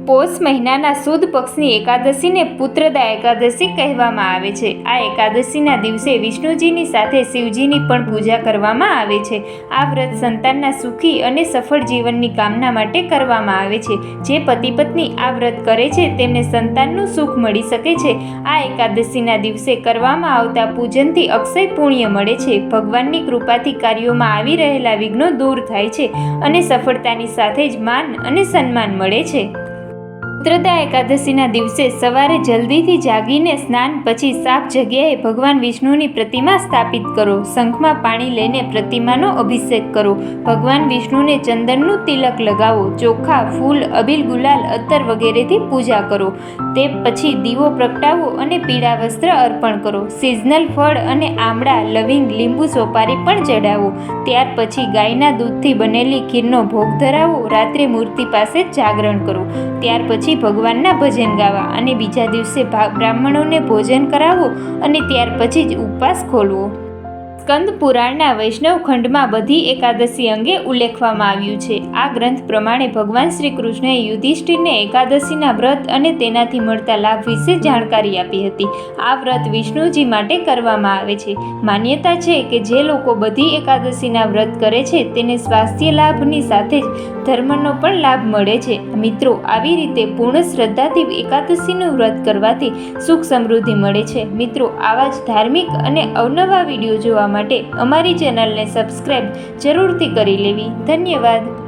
પોષ મહિનાના સુદ પક્ષની એકાદશીને પુત્રદા એકાદશી કહેવામાં આવે છે. આ એકાદશીના દિવસે વિષ્ણુજીની સાથે શિવજીની પણ પૂજા કરવામાં આવે છે. આ વ્રત સંતાનના સુખી અને સફળ જીવનની કામના માટે કરવામાં આવે છે. જે પતિ પત્ની આ વ્રત કરે છે તેમને સંતાનનું સુખ મળી શકે છે. આ એકાદશીના દિવસે કરવામાં આવતા પૂજનથી અક્ષય પુણ્ય મળે છે. ભગવાનની કૃપાથી કાર્યોમાં આવી રહેલા વિઘ્નો દૂર થાય છે અને સફળતાની સાથે જ માન અને સન્માન મળે છે. પુત્રદા એકાદશીના દિવસે સવારે જલ્દીથી જાગીને સ્નાન પછી સાફ જગ્યાએ ભગવાન વિષ્ણુની પ્રતિમા સ્થાપિત કરો. શંખમાં પાણી લઈને પ્રતિમાનો અભિષેક કરો. ભગવાન વિષ્ણુને ચંદનનું તિલક લગાવો. ચોખા, ફૂલ, અબીલ, ગુલાલ, અત્તર વગેરેથી પૂજા કરો. તે પછી દીવો પ્રગટાવો અને પીળા વસ્ત્ર અર્પણ કરો. સિઝનલ ફળ અને આમળા, લવિંગ, લીંબુ, સોપારી પણ ચડાવો. ત્યાર પછી ગાયના દૂધથી બનેલી ખીરનો ભોગ ધરાવો. રાત્રે મૂર્તિ પાસે જાગરણ કરો. ત્યાર પછી ભગવાનના ભજન ગાવા અને બીજા દિવસે બ્રાહ્મણોને ભોજન કરાવો અને ત્યાર પછી જ ઉપવાસ ખોલવો. સ્કંદ પુરાણના વૈષ્ણવ ખંડમાં બધી એકાદશી અંગે ઉલ્લેખવામાં આવ્યું છે. આ ગ્રંથ પ્રમાણે ભગવાન શ્રી કૃષ્ણએ યુધિષ્ઠિરને એકાદશીના વ્રત અને તેનાથી મળતા લાભ વિશે જાણકારી આપી હતી. આ વ્રત વિષ્ણુજી માટે કરવામાં આવે છે. માન્યતા છે કે જે લોકો બધી એકાદશીના વ્રત કરે છે તેને સ્વાસ્થ્ય લાભની સાથે જ ધર્મનો પણ લાભ મળે છે. મિત્રો, આવી રીતે પૂર્ણ શ્રદ્ધાથી એકાદશીનું વ્રત કરવાથી સુખ સમૃદ્ધિ મળે છે. મિત્રો, આવા જ ધાર્મિક અને અવનવા વિડીયો જોવા માટે અમારી ચેનલને સબસ્ક્રાઈબ જરૂરથી કરી લેવી. ધન્યવાદ.